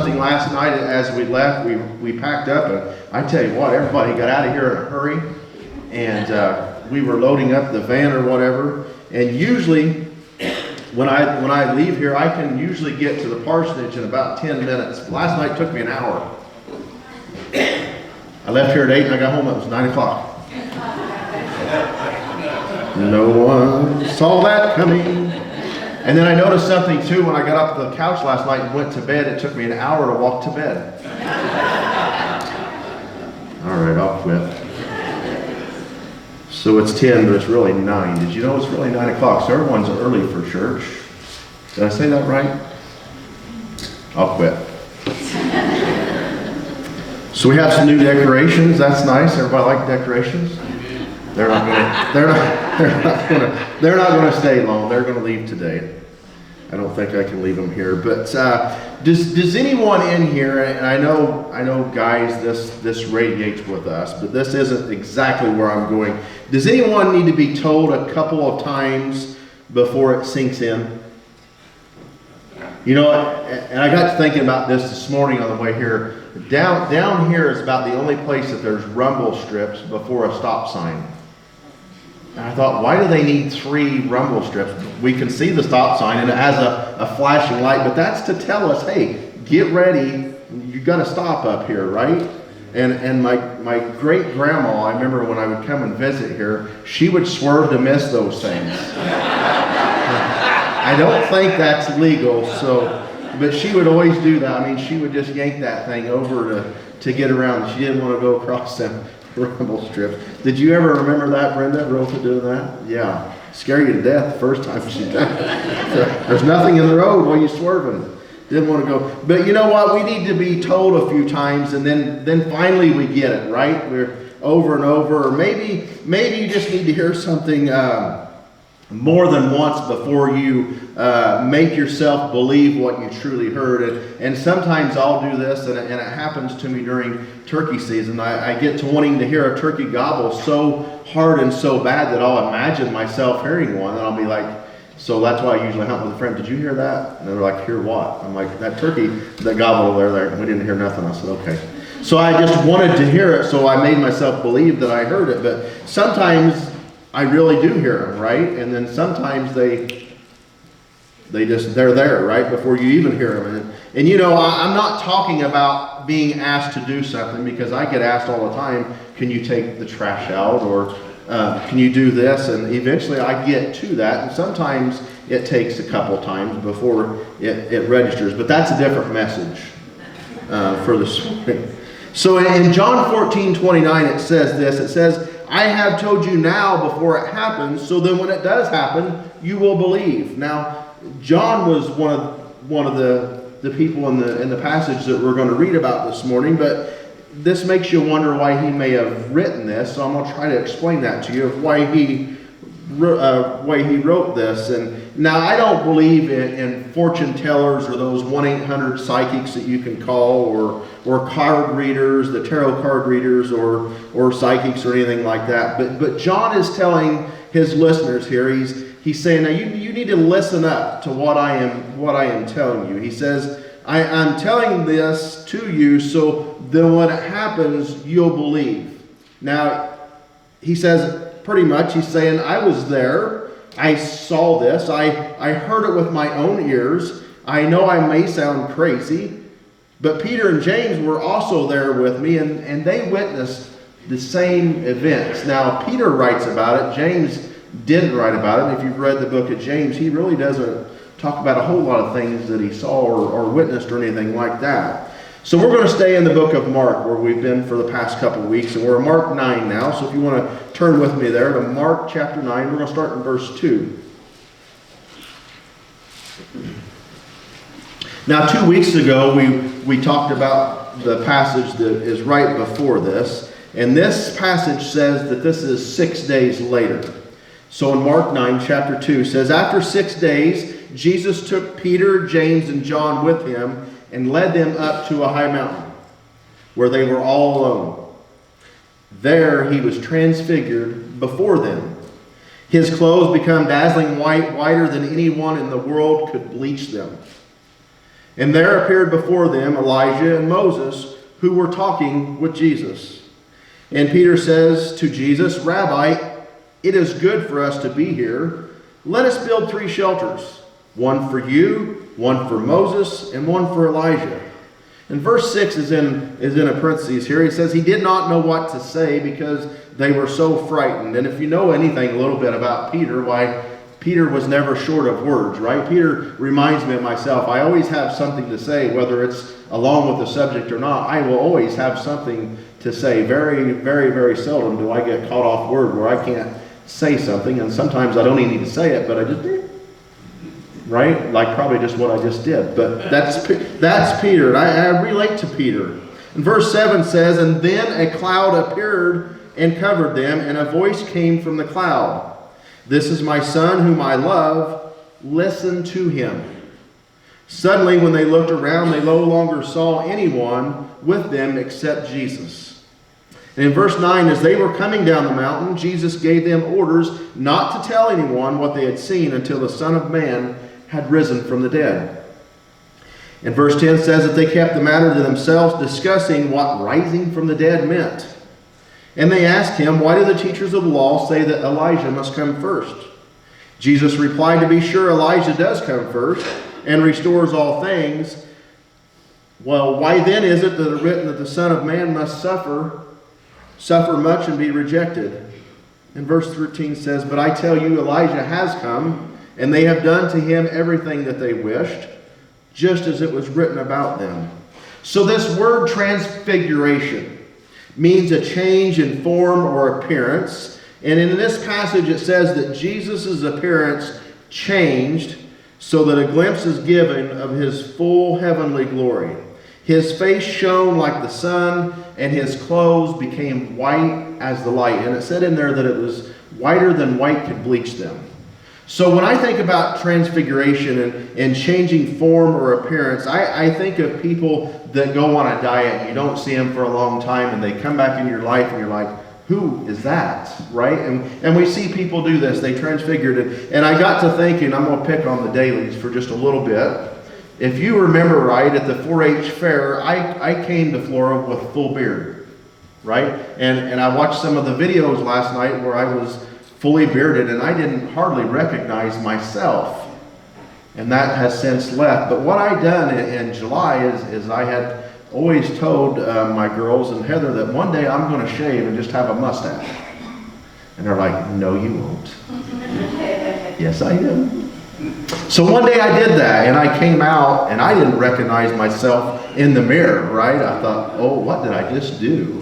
something last night as we left. We packed up, and I tell you what, everybody got out of here in a hurry, and we were loading up the van or whatever. And usually, when I leave here, I can usually get to the parsonage in about 10 minutes. Last night took me an hour. I left here at 8 and I got home, it was 9 o'clock. No one saw that coming. And then I noticed something too when I got up the couch last night and went to bed. It took me an hour to walk to bed. All right, I'll quit. So it's 10, but it's really 9. Did you know it's really 9 o'clock? So everyone's early for church. Did I say that right? I'll quit. So we have some new decorations. That's nice. Everybody like decorations? They're not going to stay long. They're going to leave today. I don't think I can leave them here. But does anyone in here? And I know, guys, this radiates with us, but this isn't exactly where I'm going. Does anyone need to be told a couple of times before it sinks in? You know, and I got to thinking about this morning on the way here. Down here is about the only place that there's rumble strips before a stop sign. And I thought, why do they need 3 rumble strips? We can see the stop sign and it has a flashing light, but that's to tell us, hey, get ready, you got to stop up here, right? And my great grandma, I remember when I would come and visit here, she would swerve to miss those things. I don't think that's legal, but she would always do that. I mean, she would just yank that thing over to get around. She didn't want to go across them rumble strips. Did you ever remember that, Brenda? Rotha doing that? Yeah. Scare you to death the first time she did it. There's nothing in the road while you're swerving. Didn't want to go. But you know what? We need to be told a few times, and then finally we get it, right? We're over and over. Or maybe you just need to hear something more than once before you make yourself believe what you truly heard. And sometimes I'll do this, and it happens to me during turkey season. I get to wanting to hear a turkey gobble so hard and so bad that I'll imagine myself hearing one, and I'll be like, so that's why I usually hunt with a friend. Did you hear that? And they're like, hear what? I'm like, that turkey that gobbled over there. We didn't hear nothing. I said, okay. So I just wanted to hear it, so I made myself believe that I heard it. But sometimes I really do hear them, right? And then sometimes they're there, right, before you even hear them. And you know, I'm not talking about being asked to do something, because I get asked all the time, can you take the trash out, or can you do this? And eventually I get to that, and sometimes it takes a couple times before it registers. But that's a different message for this morning. So in John 14:29 it says this. It says, I have told you now before it happens, so then when it does happen, you will believe. Now, John was one of the people in the passage that we're going to read about this morning, but this makes you wonder why he may have written this. So I'm going to try to explain that to you, of why he wrote this. And now, I don't believe in fortune tellers or those 1-800 psychics that you can call, or card readers, the tarot card readers, or psychics or anything like that. But John is telling his listeners here, he's saying, now you need to listen up to what I am telling you. He says, I'm telling this to you so then when it happens, you'll believe. Now, he says, pretty much, he's saying, I was there. I saw this. I heard it with my own ears. I know I may sound crazy, but Peter and James were also there with me, and they witnessed the same events. Now, Peter writes about it. James didn't write about it. If you've read the book of James, he really doesn't talk about a whole lot of things that he saw or witnessed or anything like that. So we're going to stay in the book of Mark, where we've been for the past couple of weeks, and we're in Mark 9 now. So if you want to turn with me there to Mark chapter 9, we're going to start in verse 2. Now, 2 weeks ago, we talked about the passage that is right before this, and this passage says that this is 6 days later. So in Mark 9, chapter 2, it says, after 6 days, Jesus took Peter, James, and John with him and led them up to a high mountain where they were all alone. There he was transfigured before them. His clothes become dazzling white, whiter than anyone in the world could bleach them. And there appeared before them Elijah and Moses, who were talking with Jesus. And Peter says to Jesus, Rabbi, it is good for us to be here. Let us build 3 shelters, one for you, one for Moses, and one for Elijah. And verse 6 is in a parentheses here. He says he did not know what to say because they were so frightened. And if you know anything a little bit about Peter, why Peter was never short of words, right? Peter reminds me of myself. I always have something to say, whether it's along with the subject or not. I will always have something to say. Very, very, very seldom do I get caught off word where I can't say something. And sometimes I don't even need to say it, but I just did. Right? Like probably just what I just did. But that's Peter. And I relate to Peter. And verse 7 says, and then a cloud appeared and covered them, and a voice came from the cloud. This is my son whom I love. Listen to him. Suddenly, when they looked around, they no longer saw anyone with them except Jesus. And in verse 9, as they were coming down the mountain, Jesus gave them orders not to tell anyone what they had seen until the Son of Man had risen from the dead. And verse 10 says that they kept the matter to themselves, discussing what rising from the dead meant. And they asked him, why do the teachers of the law say that Elijah must come first? Jesus replied, to be sure, Elijah does come first and restores all things. Well, why then is it that it is written that the Son of Man must suffer much and be rejected? And verse 13 says, but I tell you, Elijah has come, and they have done to him everything that they wished, just as it was written about them. So this word transfiguration means a change in form or appearance. And in this passage it says that Jesus' appearance changed so that a glimpse is given of his full heavenly glory. His face shone like the sun, and his clothes became white as the light. And it said in there that it was whiter than white could bleach them. So when I think about transfiguration and changing form or appearance, I think of people that go on a diet. You don't see them for a long time, and they come back in your life, and you're like, who is that, right? And we see people do this. They transfigured it. And I got to thinking, I'm going to pick on the dailies for just a little bit. If you remember right, at the 4-H fair, I came to Flora with full beard, right? And I watched some of the videos last night where I was fully bearded, and I didn't hardly recognize myself. And that has since left. But what I done in July is I had always told my girls and Heather that one day I'm going to shave and just have a mustache. And they're like, no, you won't. Yes, I do. So one day I did that, and I came out, and I didn't recognize myself in the mirror, right? I thought, oh, what did I just do?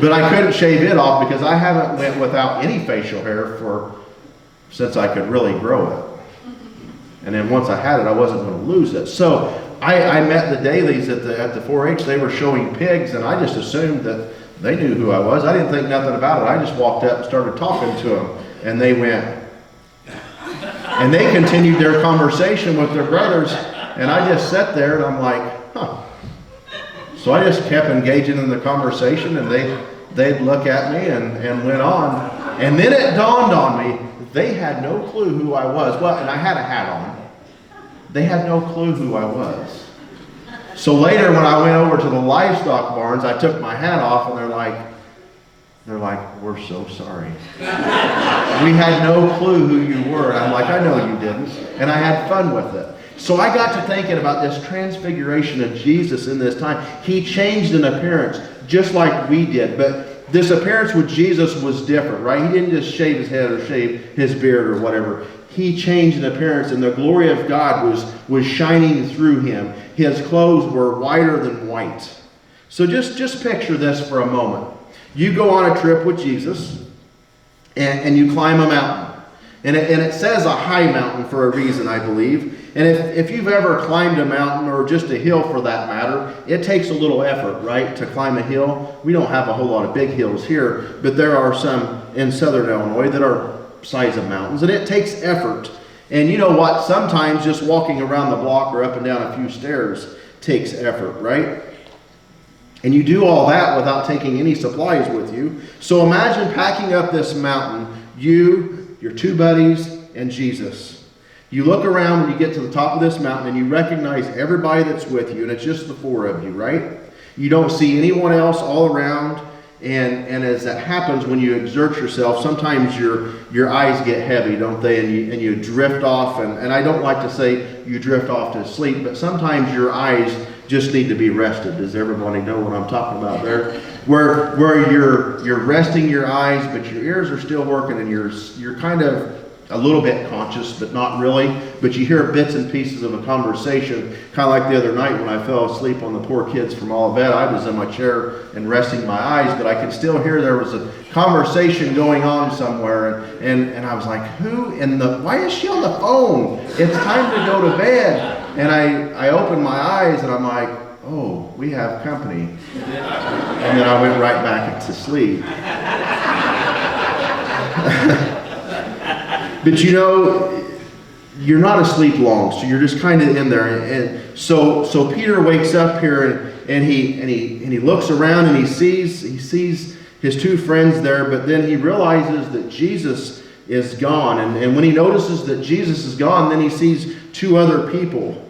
But I couldn't shave it off because I haven't went without any facial hair since I could really grow it. And then once I had it, I wasn't going to lose it. So I met the dailies at the 4-H. They were showing pigs, and I just assumed that they knew who I was. I didn't think nothing about it. I just walked up and started talking to them, and they went. And they continued their conversation with their brothers, and I just sat there, and I'm like, huh. So I just kept engaging in the conversation, and they'd look at me and went on. And then it dawned on me, they had no clue who I was. Well, and I had a hat on. They had no clue who I was. So later when I went over to the livestock barns, I took my hat off, and they're like, we're so sorry. We had no clue who you were. And I'm like, I know you didn't. And I had fun with it. So I got to thinking about this transfiguration of Jesus in this time. He changed in appearance just like we did. But this appearance with Jesus was different, right? He didn't just shave his head or shave his beard or whatever. He changed in appearance, and the glory of God was shining through him. His clothes were whiter than white. So just picture this for a moment. You go on a trip with Jesus, and you climb a mountain. And it says a high mountain for a reason, I believe. And if you've ever climbed a mountain, or just a hill for that matter, it takes a little effort, right, to climb a hill. We don't have a whole lot of big hills here, but there are some in southern Illinois that are size of mountains, and it takes effort. And you know what? Sometimes just walking around the block or up and down a few stairs takes effort, right? And you do all that without taking any supplies with you. So imagine packing up this mountain, you, your two buddies, and Jesus. You look around when you get to the top of this mountain and you recognize everybody that's with you, and it's just the four of you, right? You don't see anyone else all around, and as that happens when you exert yourself, sometimes your eyes get heavy, don't they? And you drift off, and I don't like to say you drift off to sleep, but sometimes your eyes just need to be rested. Does everybody know what I'm talking about there? Where you're resting your eyes, but your ears are still working, and you're kind of a little bit conscious, but not really. But you hear bits and pieces of a conversation, kind of like the other night when I fell asleep on the poor kids from Olivet. I was in my chair and resting my eyes, but I could still hear there was a conversation going on somewhere. And I was like, why is she on the phone? It's time to go to bed. And I opened my eyes and I'm like, oh, we have company. And then I went right back into sleep. But you know, you're not asleep long, so you're just kind of in there. And so Peter wakes up here and he looks around and he sees his two friends there, but then he realizes that Jesus is gone. And when he notices that Jesus is gone, then he sees two other people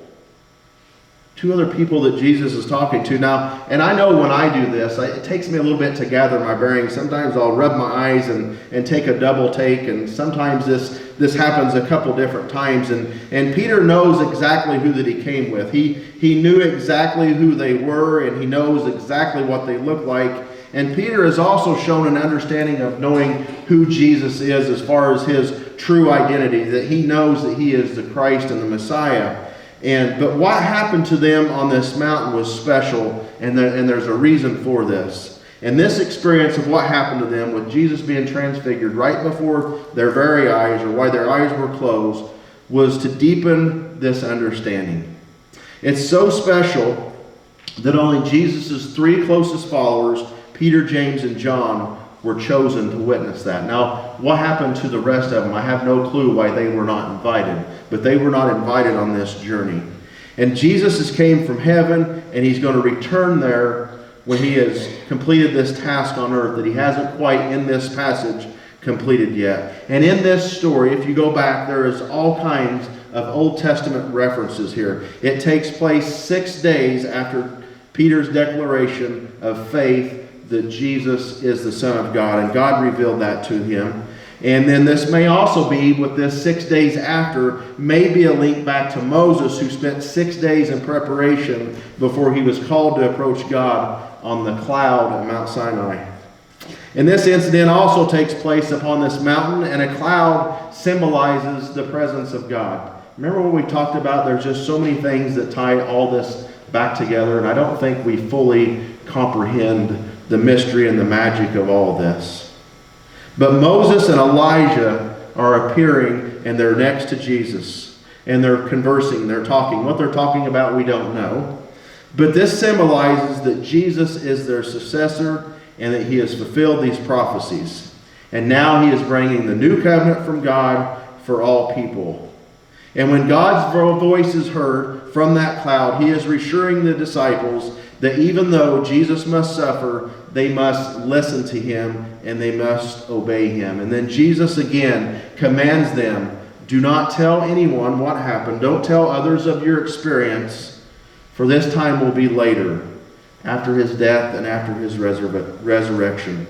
that Jesus is talking to. Now, and I know when I do this, it takes me a little bit to gather my bearings. Sometimes I'll rub my eyes and take a double take, and sometimes this happens a couple different times. And Peter knows exactly who that he came with. He knew exactly who they were, and he knows exactly what they look like. And Peter is also shown an understanding of knowing who Jesus is as far as his true identity, that he knows that he is the Christ and the Messiah. But what happened to them on this mountain was special, and there's a reason for this. And this experience of what happened to them with Jesus being transfigured right before their very eyes, or why their eyes were closed, was to deepen this understanding. It's so special that only Jesus' three closest followers, Peter, James, and John, were chosen to witness that. Now, what happened to the rest of them? I have no clue why they were not invited, but they were not invited on this journey. And Jesus has came from heaven, and he's going to return there when he has completed this task on earth that he hasn't quite, in this passage, completed yet. And in this story, if you go back, there is all kinds of Old Testament references here. It takes place 6 days after Peter's declaration of faith that Jesus is the Son of God, and God revealed that to him. And then this may also be, with this 6 days after, maybe a link back to Moses, who spent 6 days in preparation before he was called to approach God on the cloud at Mount Sinai. And this incident also takes place upon this mountain, and a cloud symbolizes the presence of God. Remember what we talked about? There's just so many things that tie all this back together, and I don't think we fully comprehend the mystery and the magic of all this. But Moses and Elijah are appearing, and they're next to Jesus, and they're conversing, they're talking. What they're talking about, we don't know. But this symbolizes that Jesus is their successor, and that he has fulfilled these prophecies. And now he is bringing the new covenant from God for all people. And when God's voice is heard from that cloud, he is reassuring the disciples that even though Jesus must suffer, they must listen to him and they must obey him. And then Jesus again commands them, do not tell anyone what happened. Don't tell others of your experience, for this time will be later, after his death and after his resurrection.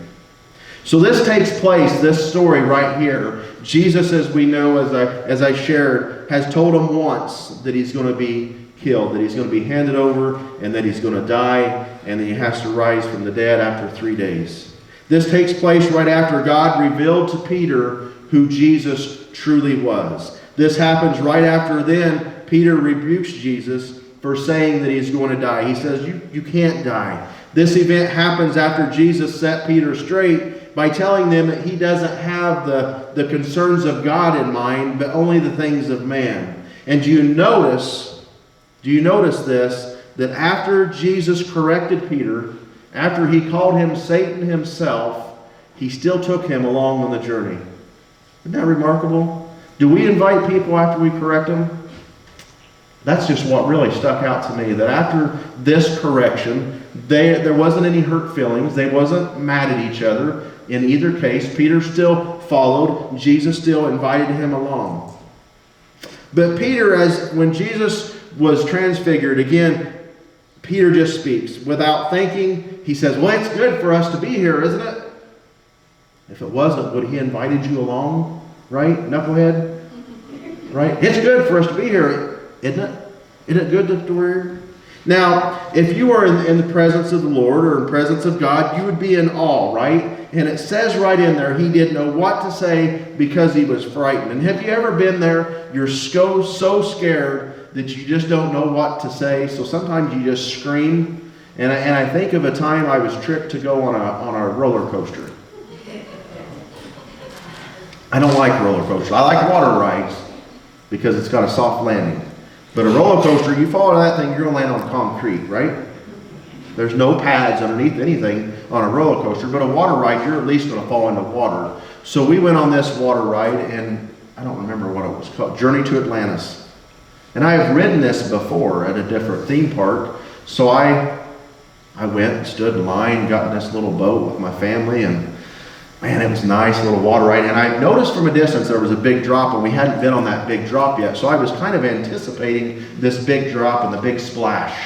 So this takes place, this story right here. Jesus, as we know, as I shared, has told them once that he's going to be killed, that he's going to be handed over, and that he's going to die, and then he has to rise from the dead after 3 days. This takes place right after God revealed to Peter who Jesus truly was. This happens right after then Peter rebukes Jesus for saying that he's going to die. He says, you can't die. This event happens after Jesus set Peter straight by telling them that he doesn't have the concerns of God in mind, but only the things of man. And do you notice this, that after Jesus corrected Peter, after he called him Satan himself, he still took him along on the journey. Isn't that remarkable? Do we invite people after we correct them? That's just what really stuck out to me, that after this correction, there wasn't any hurt feelings. They wasn't mad at each other. In either case, Peter still followed. Jesus still invited him along. But Peter, when Jesus was transfigured, again, Peter just speaks. Without thinking, he says, well, it's good for us to be here, isn't it? If it wasn't, would he invited you along? Right, knucklehead? Right? It's good for us to be here, isn't it? Isn't it good that we're here? Now, if you are in the presence of the Lord or in the presence of God, you would be in awe, right? And it says right in there, he didn't know what to say because he was frightened. And have you ever been there? You're so scared that you just don't know what to say. So sometimes you just scream. And I think of a time I was tricked to go on a roller coaster. I don't like roller coasters. I like water rides because it's got a soft landing. But a roller coaster, you fall into that thing, you're going to land on concrete, right? There's no pads underneath anything on a roller coaster. But a water ride, you're at least going to fall into water. So we went on this water ride, and I don't remember what it was called, Journey to Atlantis. And I have ridden this before at a different theme park. So I went and stood in line, got in this little boat with my family, and man, it was a nice little water ride. And I noticed from a distance there was a big drop, and we hadn't been on that big drop yet. So I was kind of anticipating this big drop and the big splash.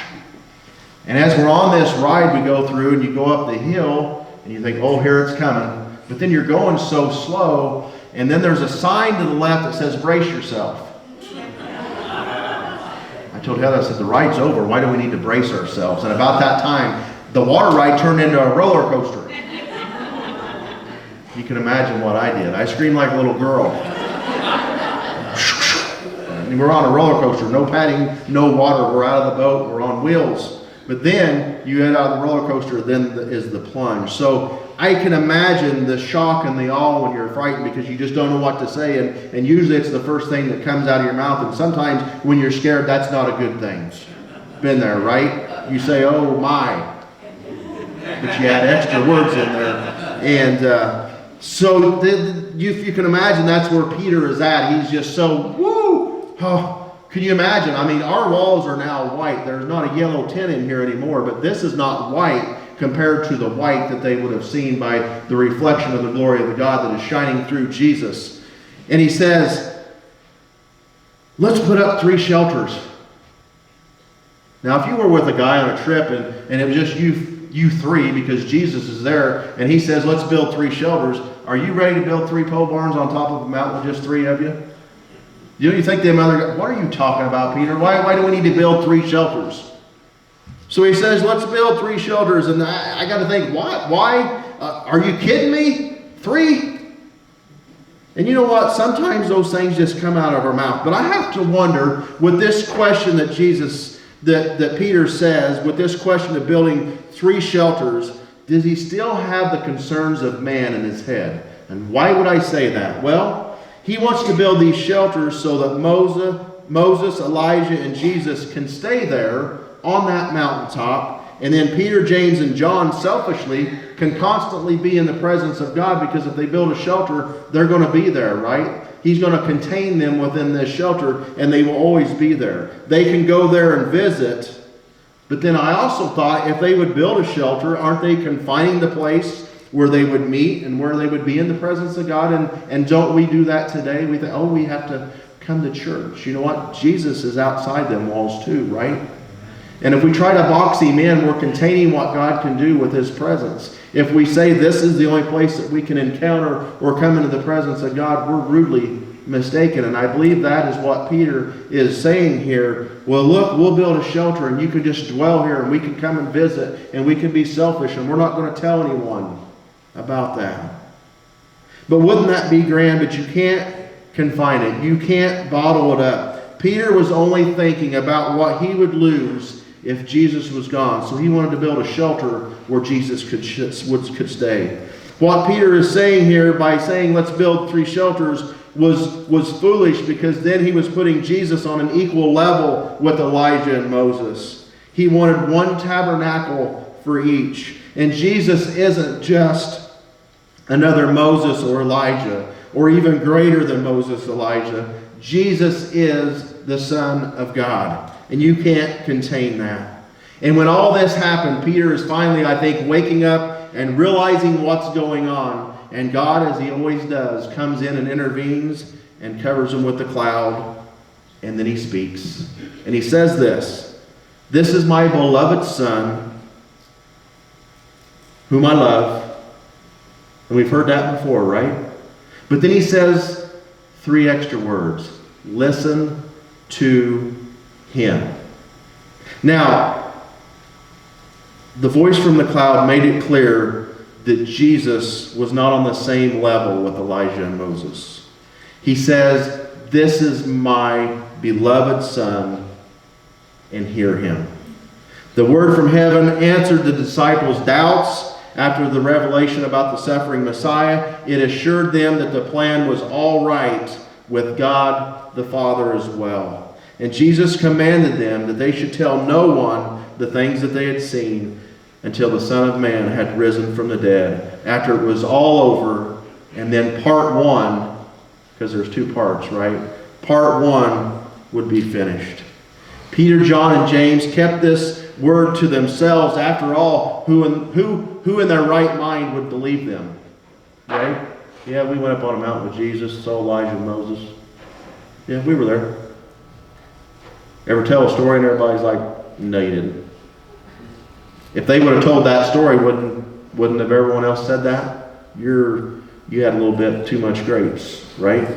And as we're on this ride, we go through, and you go up the hill, and you think, oh, here it's coming. But then you're going so slow, and then there's a sign to the left that says, brace yourself. I told Heather, I said, the ride's over. Why do we need to brace ourselves? And about that time, the water ride turned into a roller coaster. You can imagine what I did. I screamed like a little girl. And we're on a roller coaster, no padding, no water. We're out of the boat, we're on wheels. But then you get out of the roller coaster, then is the plunge. So I can imagine the shock and the awe when you're frightened because you just don't know what to say. And usually it's the first thing that comes out of your mouth. And sometimes when you're scared, that's not a good thing. Been there, right? You say, oh my. But you add extra words in there. And so you can imagine that's where Peter is at. He's just so, woo! Oh, can you imagine? I mean, our walls are now white. There's not a yellow tint in here anymore, but this is not white compared to the white that they would have seen by the reflection of the glory of the God that is shining through Jesus. And he says, let's put up 3 shelters. Now, if you were with a guy on a trip and it was just you 3 because Jesus is there and he says, let's build 3 shelters, are you ready to build 3 pole barns on top of a mountain with just 3 of you? You think them other guys, what are you talking about, Peter? Why do we need to build 3 shelters? So he says, let's build 3 shelters. And I got to think, what? Why? Are you kidding me? 3? And you know what? Sometimes those things just come out of our mouth. But I have to wonder, with this question that that Peter says, with this question of building 3 shelters, does he still have the concerns of man in his head? And why would I say that? Well, he wants to build these shelters so that Moses, Elijah, and Jesus can stay there on that mountaintop. And then Peter, James, and John selfishly can constantly be in the presence of God because if they build a shelter, they're going to be there, right? He's going to contain them within this shelter and they will always be there. They can go there and visit. But then I also thought if they would build a shelter, aren't they confining the place where they would meet and where they would be in the presence of God? And don't we do that today? We think, oh, we have to come to church. You know what? Jesus is outside them walls too, right? And if we try to box him in, we're containing what God can do with his presence. If we say this is the only place that we can encounter or come into the presence of God, we're rudely mistaken. And I believe that is what Peter is saying here. Well, look, we'll build a shelter and you can just dwell here and we can come and visit and we can be selfish and we're not going to tell anyone about that. But wouldn't that be grand? But you can't confine it. You can't bottle it up. Peter was only thinking about what he would lose if Jesus was gone. So he wanted to build a shelter where Jesus could stay. What Peter is saying here by saying let's build 3 shelters was foolish because then he was putting Jesus on an equal level with Elijah and Moses. He wanted one tabernacle for each. And Jesus isn't just another Moses or Elijah or even greater than Moses, Elijah. Jesus is the Son of God. And you can't contain that. And when all this happened, Peter is finally, I think, waking up and realizing what's going on. And God, as he always does, comes in and intervenes and covers him with the cloud. And then he speaks. And he says this, "This is my beloved Son, whom I love." And we've heard that before, right? But then he says 3 extra words. Listen to him. Now, the voice from the cloud made it clear that Jesus was not on the same level with Elijah and Moses. He says, "This is my beloved Son, and hear him." The word from heaven answered the disciples' doubts after the revelation about the suffering Messiah. It assured them that the plan was all right with God the Father as well. And Jesus commanded them that they should tell no one the things that they had seen until the Son of Man had risen from the dead. After it was all over, and then part 1, because there's 2 parts, right? Part 1 would be finished. Peter, John, and James kept this word to themselves. After all, who in their right mind would believe them? Right? Yeah, we went up on a mountain with Jesus, saw Elijah and Moses. Yeah, we were there. Ever tell a story and everybody's like, "No, you didn't." If they would have told that story, wouldn't have everyone else said that? You had a little bit too much grapes, right?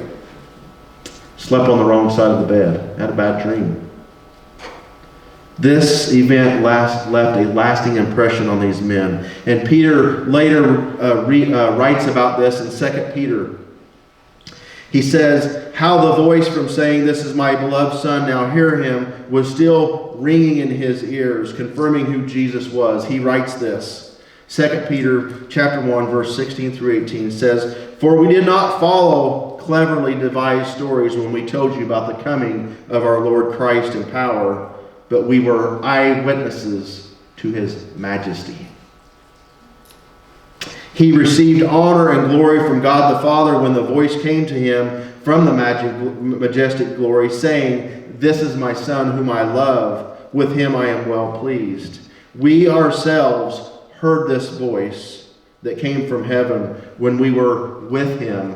Slept on the wrong side of the bed. Had a bad dream. This event left a lasting impression on these men. And Peter later writes about this in 2 Peter. He says, how the voice from saying, "This is my beloved Son, now hear him," was still ringing in his ears, confirming who Jesus was. He writes this. 2 Peter chapter 1, verse 16 through 18 says, "For we did not follow cleverly devised stories when we told you about the coming of our Lord Christ in power, but we were eyewitnesses to his majesty. He received honor and glory from God the Father when the voice came to him from the majestic glory, saying, 'This is my Son whom I love. With him I am well pleased.' We ourselves heard this voice that came from heaven when we were with him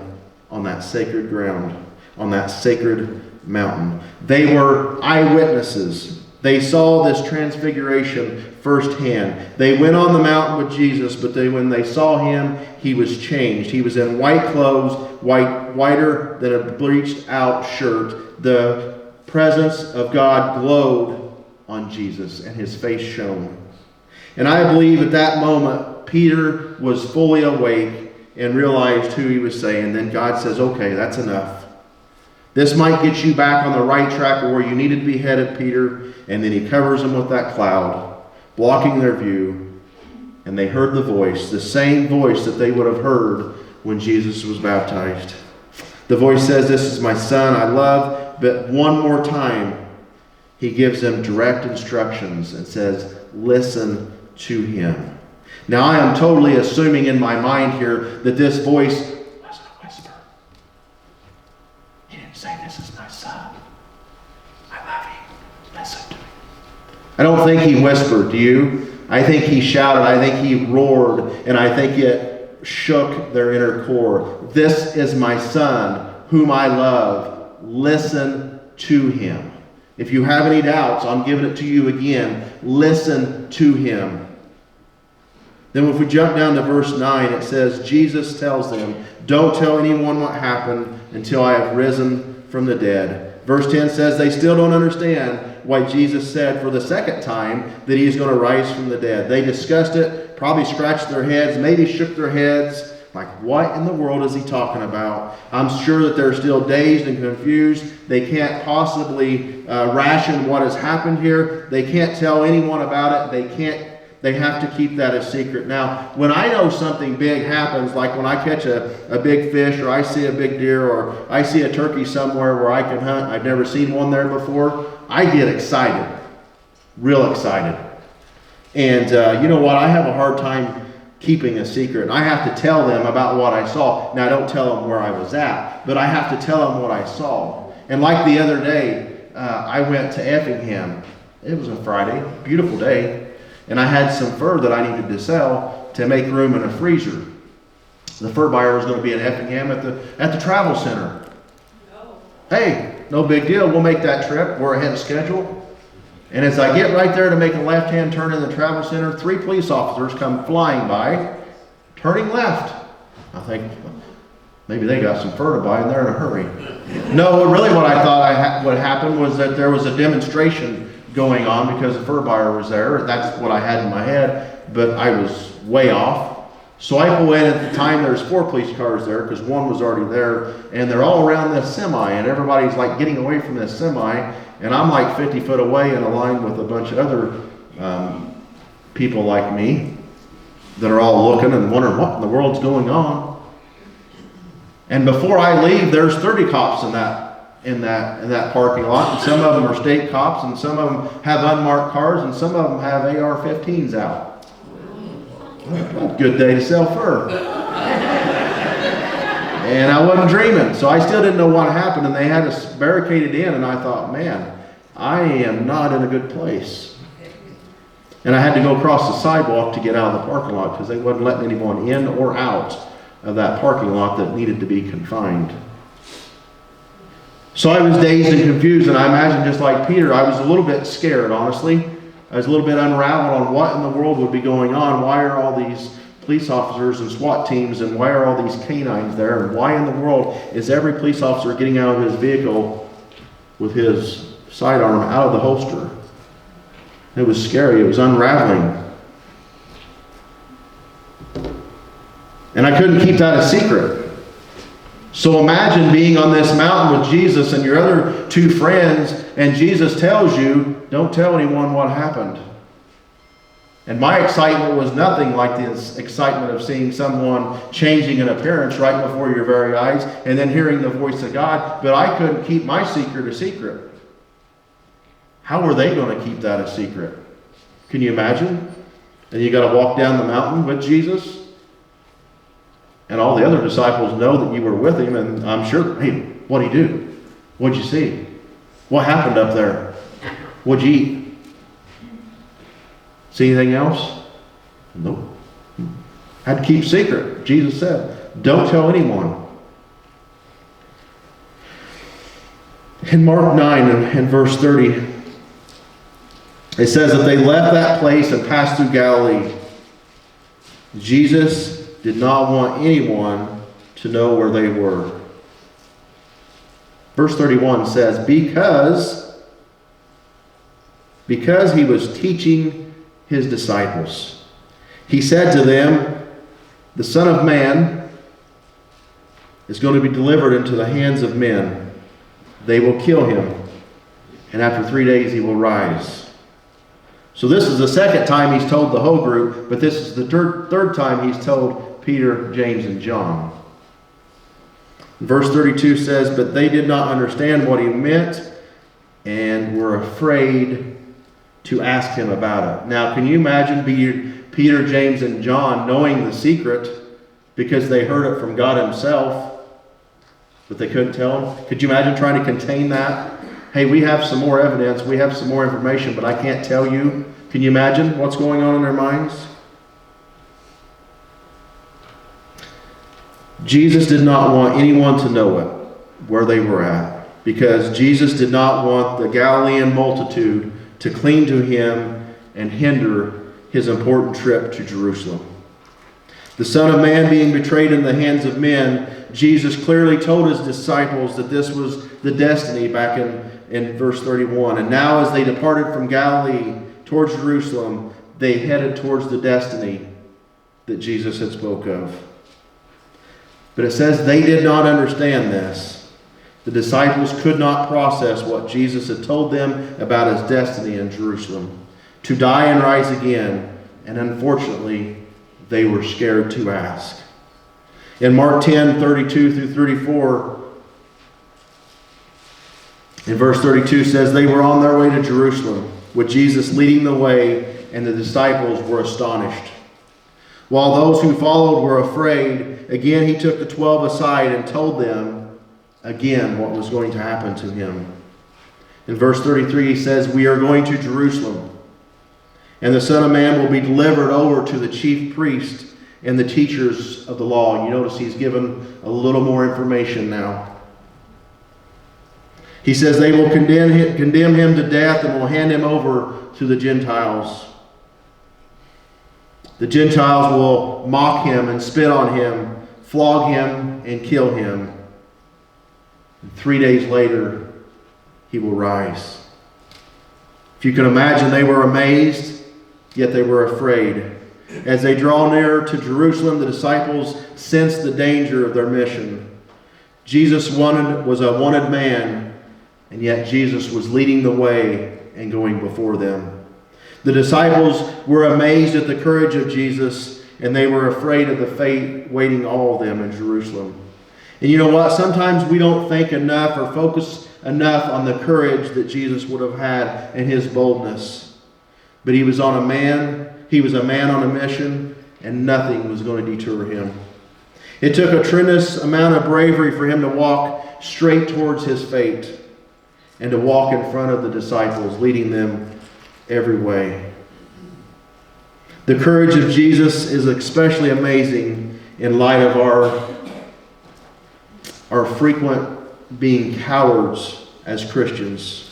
on that sacred ground, on that sacred mountain." They were eyewitnesses. They saw this transfiguration firsthand. They went on the mountain with Jesus, but when they saw him, he was changed. He was in white clothes, whiter than a bleached out shirt. The presence of God glowed on Jesus, and his face shone. And I believe at that moment, Peter was fully awake and realized who he was saying. Then God says, "Okay, that's enough. This might get you back on the right track or where you needed to be headed, Peter." And then he covers them with that cloud, blocking their view. And they heard the voice, the same voice that they would have heard when Jesus was baptized. The voice says, "This is my Son I love." But one more time, he gives them direct instructions and says, "Listen to him." Now I am totally assuming in my mind here that this voice wasn't a whisper. He didn't say, "This is my Son. I love him. Listen to me." I don't think he whispered, do you? I think he shouted. I think he roared. And I think it shook their inner core. "This is my Son, whom I love. Listen to him." If you have any doubts, I'm giving it to you again. Listen to him. Then if we jump down to verse 9, it says, Jesus tells them, "Don't tell anyone what happened until I have risen from the dead." Verse 10 says they still don't understand why Jesus said for the second time that he is going to rise from the dead. They discussed it, probably scratched their heads, maybe shook their heads, like, what in the world is he talking about? I'm sure that they're still dazed and confused. They can't possibly ration what has happened here. They can't tell anyone about it. They have to keep that a secret. Now, when I know something big happens, like when I catch a big fish, or I see a big deer, or I see a turkey somewhere where I can hunt, I've never seen one there before, I get excited, real excited. And you know what? I have a hard time keeping a secret. And I have to tell them about what I saw. Now, I don't tell them where I was at, but I have to tell them what I saw. And like the other day, I went to Effingham. It was a Friday, beautiful day. And I had some fur that I needed to sell to make room in a freezer. The fur buyer was going to be in Effingham at the travel center. No. Hey, no big deal. We'll make that trip. We're ahead of schedule. And as I get right there to make a left-hand turn in the travel center, 3 police officers come flying by, turning left. I think, maybe they got some fur to buy and they're in a hurry. No, really what I thought would happen was that there was a demonstration going on because the fur buyer was there. That's what I had in my head, but I was way off. So I pull in at the time, there's 4 police cars there because 1 was already there, and they're all around this semi, and everybody's like getting away from this semi, and I'm like 50 foot away in a line with a bunch of other people like me that are all looking and wondering what in the world's going on. And before I leave, there's 30 cops in that parking lot, and some of them are state cops, and some of them have unmarked cars, and some of them have AR-15s out. Good day to sell fur. And I wasn't dreaming, so I still didn't know what happened, and they had us barricaded in, and I thought, man, I am not in a good place. And I had to go across the sidewalk to get out of the parking lot because they wasn't letting anyone in or out of that parking lot that needed to be confined. So I was dazed and confused, and I imagine just like Peter, I was a little bit scared, honestly. I was a little bit unraveled on what in the world would be going on. Why are all these police officers and SWAT teams, and why are all these canines there, and why in the world is every police officer getting out of his vehicle with his sidearm out of the holster? It was scary. It was unraveling. And I couldn't keep that a secret. So imagine being on this mountain with Jesus and your other 2 friends, and Jesus tells you, don't tell anyone what happened. And my excitement was nothing like the excitement of seeing someone changing in appearance right before your very eyes and then hearing the voice of God, but I couldn't keep my secret a secret. How were they going to keep that a secret? Can you imagine? And you got to walk down the mountain with Jesus, and all the other disciples know that you were with him, and I'm sure, hey, what'd he do? What'd you see? What happened up there? What'd you eat? See anything else? Nope. Had to keep secret. Jesus said, don't tell anyone. In Mark 9 and verse 30, it says that they left that place and passed through Galilee. Jesus did not want anyone to know where they were. Verse 31 says, because he was teaching his disciples, he said to them, the Son of Man is going to be delivered into the hands of men. They will kill him, and after 3 days he will rise. So this is the second time he's told the whole group, but this is the third time he's told Peter, James, and John. Verse 32 says, but they did not understand what he meant and were afraid to ask him about it. Now, can you imagine Peter, James, and John knowing the secret because they heard it from God himself, but they couldn't tell him? Could you imagine trying to contain that? Hey, we have some more evidence, we have some more information, but I can't tell you. Can you imagine what's going on in their minds? Jesus did not want anyone to know it, where they were at, because Jesus did not want the Galilean multitude to cling to him and hinder his important trip to Jerusalem. The Son of Man being betrayed in the hands of men, Jesus clearly told his disciples that this was the destiny back in verse 31. And now as they departed from Galilee towards Jerusalem, they headed towards the destiny that Jesus had spoke of. But it says they did not understand this. The disciples could not process what Jesus had told them about his destiny in Jerusalem, to die and rise again, and unfortunately, they were scared to ask. In Mark 10, 32 through 34, in verse 32 says, they were on their way to Jerusalem, with Jesus leading the way, and the disciples were astonished. While those who followed were afraid, again he took the 12 aside and told them again what was going to happen to him. In verse 33 he says, we are going to Jerusalem, and the Son of Man will be delivered over to the chief priests and the teachers of the law. You notice he's given a little more information now. He says they will condemn him to death and will hand him over to the Gentiles. The Gentiles will mock him and spit on him, flog him and kill him. And 3 days later, he will rise. If you can imagine, they were amazed, yet they were afraid. As they draw near to Jerusalem, the disciples sensed the danger of their mission. Jesus was a wanted man, and yet Jesus was leading the way and going before them. The disciples were amazed at the courage of Jesus, and they were afraid of the fate waiting all of them in Jerusalem. And you know what? Sometimes we don't think enough or focus enough on the courage that Jesus would have had and his boldness. But he was a man on a mission, and nothing was going to deter him. It took a tremendous amount of bravery for him to walk straight towards his fate and to walk in front of the disciples, leading them every way. The courage of Jesus is especially amazing in light of our frequent being cowards as Christians.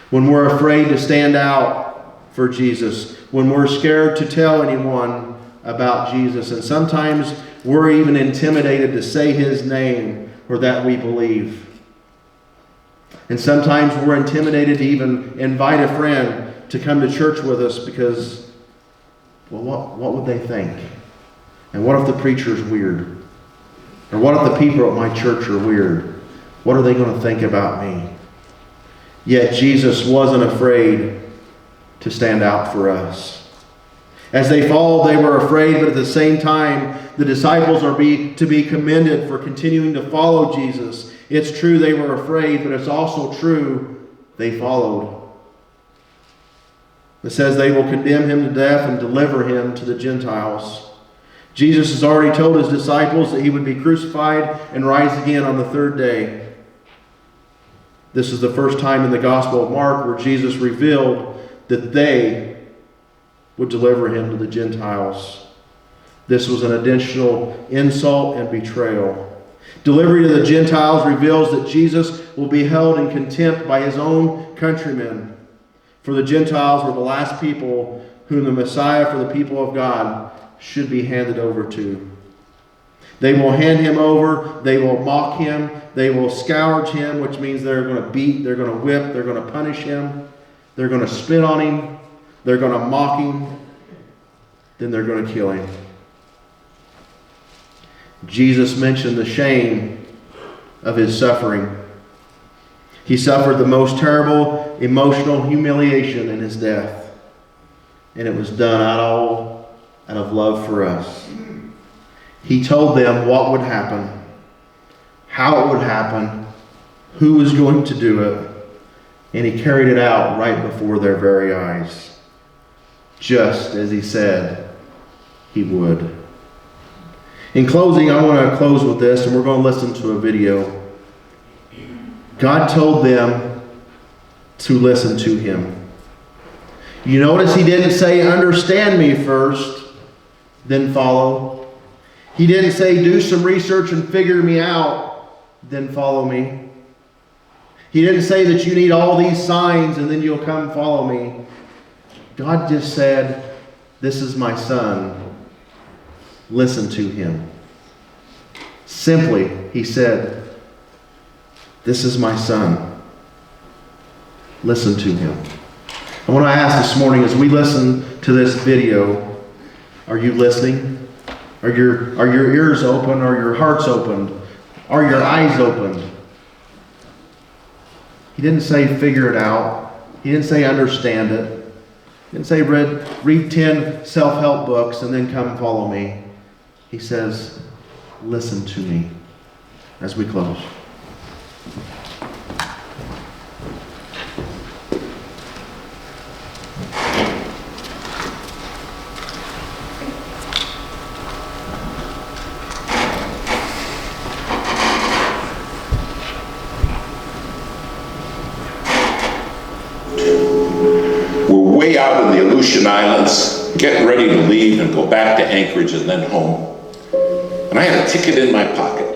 When we're afraid to stand out for Jesus, when we're scared to tell anyone about Jesus, and sometimes we're even intimidated to say his name or that we believe. And sometimes we're intimidated to even invite a friend to come to church with us because, well, what would they think? And what if the preacher's weird? Or what if the people at my church are weird? What are they going to think about me? Yet Jesus wasn't afraid to stand out for us. As they followed, they were afraid, but at the same time, the disciples are to be commended for continuing to follow Jesus. It's true they were afraid, but it's also true they followed. It says they will condemn him to death and deliver him to the Gentiles. Jesus has already told his disciples that he would be crucified and rise again on the third day. This is the first time in the Gospel of Mark where Jesus revealed that they would deliver him to the Gentiles. This was an additional insult and betrayal. Delivery to the Gentiles reveals that Jesus will be held in contempt by his own countrymen. For the Gentiles were the last people whom the Messiah for the people of God should be handed over to. They will hand him over, they will mock him, they will scourge him, which means they're going to beat, they're going to whip, they're going to punish him, they're going to spit on him, they're going to mock him, then they're going to kill him. Jesus mentioned the shame of his suffering. He suffered the most terrible emotional humiliation in his death. And it was done out of love for us. He told them what would happen, how it would happen, who was going to do it, and he carried it out right before their very eyes, just as he said he would. In closing, I want to close with this, and we're going to listen to a video. God told them to listen to him. You notice he didn't say, understand me first, then follow. He didn't say, do some research and figure me out, then follow me. He didn't say that you need all these signs and then you'll come follow me. God just said, this is my son. Listen to him. Simply, he said, this is my son. Listen to him. I want to ask this morning, as we listen to this video, are you listening? Are your ears open? Are your hearts opened? Are your eyes opened? He didn't say figure it out. He didn't say understand it. He didn't say read 10 self-help books and then come follow me. He says, listen to me as we close. Out in the Aleutian Islands, getting ready to leave and go back to Anchorage and then home. And I had a ticket in my pocket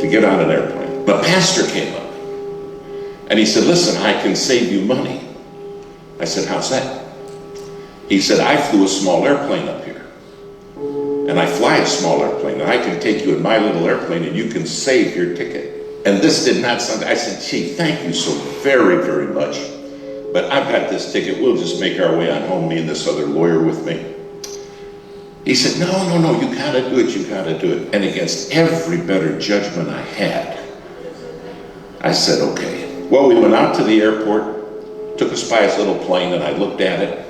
to get on an airplane. The pastor came up And he said, listen, I can save you money. I said, how's that? He said, I flew a small airplane up here. And I fly a small airplane, and I can take you in my little airplane and you can save your ticket. And this did not sound, I said, gee, thank you so very, very much. But I've got this ticket, we'll just make our way on home, me and this other lawyer with me. He said, no, you gotta do it, you gotta do it. And against every better judgment I had, I said, okay. Well, we went out to the airport, took us by his little plane, and I looked at it,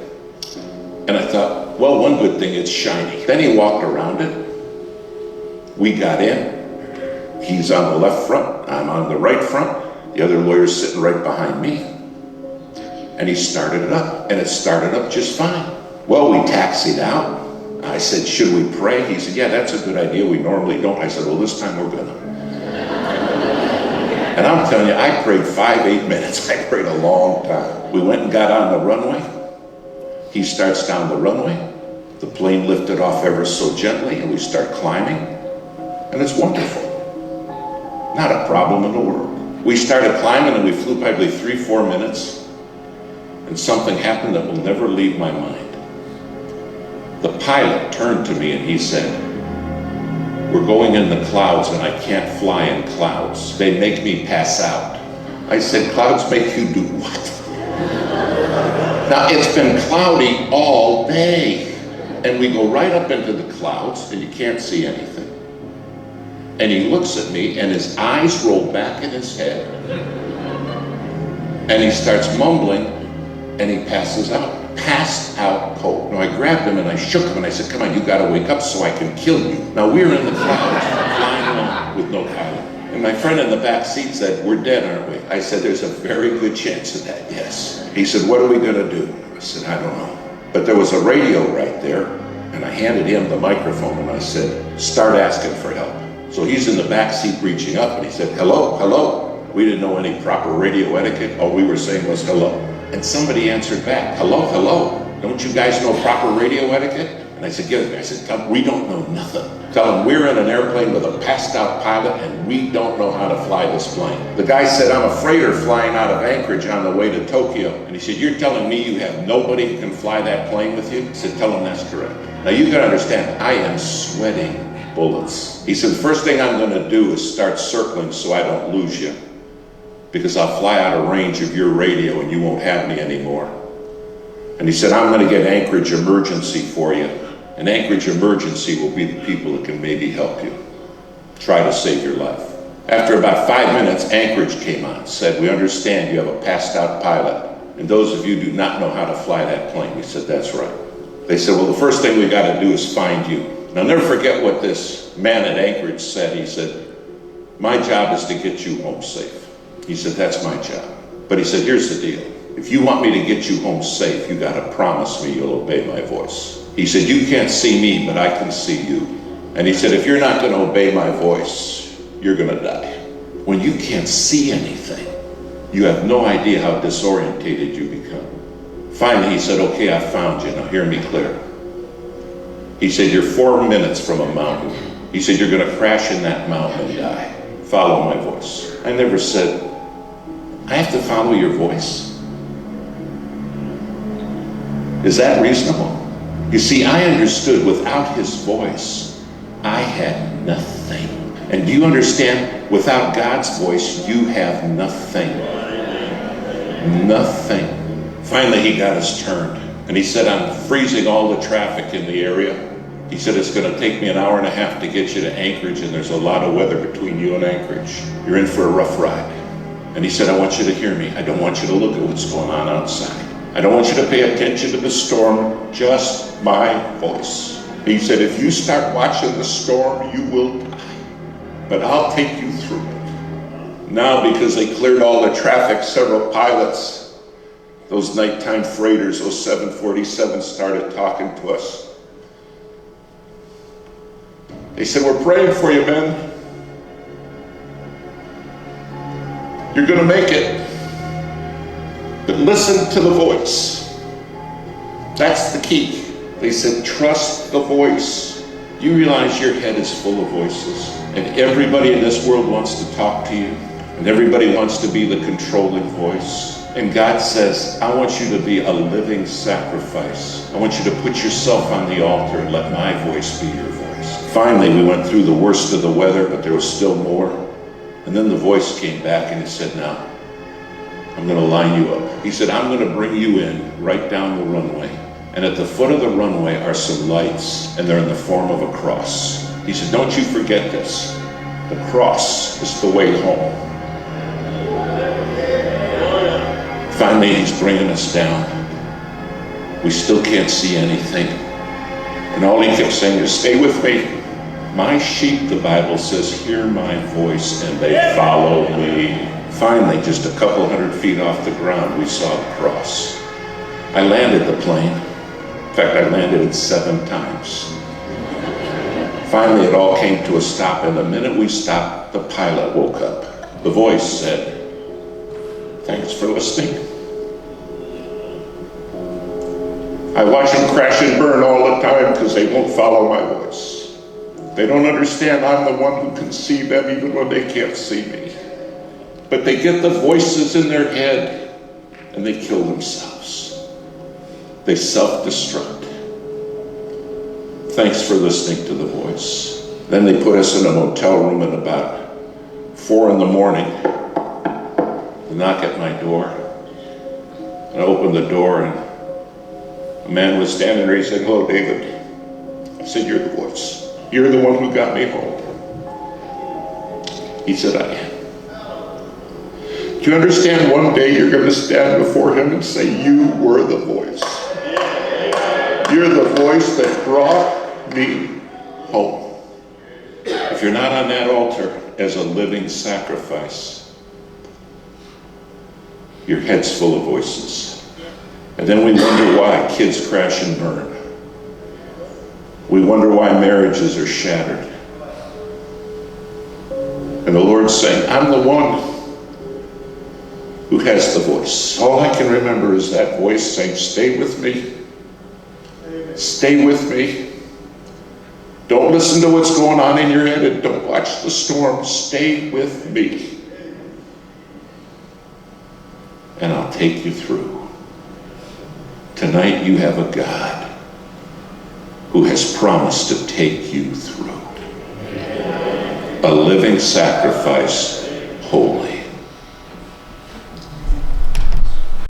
and I thought, well, one good thing, it's shiny. Then he walked around it. We got in. He's on the left front, I'm on the right front. The other lawyer's sitting right behind me. And he started it up, and it started up just fine. Well, we taxied out. I said, should we pray? He said, yeah, that's a good idea. We normally don't. I said, well, this time we're gonna. And I'm telling you, I prayed 5-8 minutes. I prayed a long time. We went and got on the runway. He starts down the runway. The plane lifted off ever so gently, and we start climbing. And it's wonderful. Not a problem in the world. We started climbing, and we flew probably 3-4 minutes. And something happened that will never leave my mind. The pilot turned to me and he said, we're going in the clouds and I can't fly in clouds. They make me pass out. I said, clouds make you do what? Now it's been cloudy all day. And we go right up into the clouds and you can't see anything. And he looks at me and his eyes roll back in his head. And he starts mumbling and he passes out. Passed out cold. Now I grabbed him and I shook him and I said, come on, you gotta wake up so I can kill you. Now we're in the clouds, flying along with no pilot. And my friend in the back seat said, we're dead, aren't we? I said, there's a very good chance of that, yes. He said, what are we gonna do? I said, I don't know. But there was a radio right there and I handed him the microphone and I said, start asking for help. So he's in the back seat reaching up and he said, hello, hello. We didn't know any proper radio etiquette. All we were saying was hello. And somebody answered back, hello, hello. Don't you guys know proper radio etiquette? And I said, yeah. I said, we don't know nothing. Tell them we're in an airplane with a passed out pilot and we don't know how to fly this plane. The guy said, I'm a freighter flying out of Anchorage on the way to Tokyo. And he said, you're telling me you have nobody who can fly that plane with you? I said, tell him that's correct. Now you gotta understand, I am sweating bullets. He said, the first thing I'm gonna do is start circling so I don't lose you, because I'll fly out of range of your radio and you won't have me anymore. And he said, I'm gonna get Anchorage Emergency for you. And Anchorage Emergency will be the people that can maybe help you. Try to save your life. After about 5 minutes, Anchorage came on, said, we understand you have a passed out pilot. And those of you do not know how to fly that plane. We said, that's right. They said, well, the first thing we gotta do is find you. And I'll never forget what this man at Anchorage said. He said, my job is to get you home safe. He said, that's my job. But he said, here's the deal. If you want me to get you home safe, you gotta promise me you'll obey my voice. He said, you can't see me, but I can see you. And he said, if you're not gonna obey my voice, you're gonna die. When you can't see anything, you have no idea how disorientated you become. Finally, he said, okay, I found you, now hear me clear. He said, you're 4 minutes from a mountain. He said, you're gonna crash in that mountain and die. Follow my voice. I never said, I have to follow your voice. Is that reasonable? You see, I understood without his voice, I had nothing. And do you understand? Without God's voice, you have nothing. Nothing. Finally, he got us turned. And he said, I'm freezing all the traffic in the area. He said, it's gonna take me an hour and a half to get you to Anchorage, and there's a lot of weather between you and Anchorage. You're in for a rough ride. And he said, I want you to hear me. I don't want you to look at what's going on outside. I don't want you to pay attention to the storm, just my voice. He said, if you start watching the storm, you will die. But I'll take you through it. Now, because they cleared all the traffic, several pilots, those nighttime freighters, those 747s started talking to us. They said, we're praying for you, men. You're gonna make it. But listen to the voice. That's the key. They said, trust the voice. You realize your head is full of voices, and everybody in this world wants to talk to you. And everybody wants to be the controlling voice. And God says, I want you to be a living sacrifice. I want you to put yourself on the altar and let my voice be your voice. Finally, we went through the worst of the weather, but there was still more. And then the voice came back and it said, now, I'm going to line you up. He said, I'm going to bring you in right down the runway. And at the foot of the runway are some lights, and they're in the form of a cross. He said, don't you forget this. The cross is the way home. Finally, he's bringing us down. We still can't see anything. And all he kept saying is, stay with me. My sheep, the Bible says, hear my voice and they follow me. Finally, just a couple 100 feet off the ground, we saw the cross. I landed the plane. In fact, I landed it 7 times. Finally, it all came to a stop, and the minute we stopped, the pilot woke up. The voice said, thanks for listening. I watch them crash and burn all the time because they won't follow my voice. They don't understand I'm the one who can see them even when they can't see me. But they get the voices in their head and they kill themselves. They self-destruct. Thanks for listening to the voice. Then they put us in a motel room at about 4 in the morning. They knock at my door. And I open the door and a man was standing there. He said, hello, David. I said, you're the voice. You're the one who got me home. He said, I am. Do you understand one day you're going to stand before him and say, you were the voice. You're the voice that brought me home. If you're not on that altar as a living sacrifice, your head's full of voices. And then we wonder why kids crash and burn. We wonder why marriages are shattered. And the Lord's saying, I'm the one who has the voice. All I can remember is that voice saying, stay with me. Stay with me. Don't listen to what's going on in your head and don't watch the storm. Stay with me. And I'll take you through. Tonight you have a God who has promised to take you through. A living sacrifice, holy.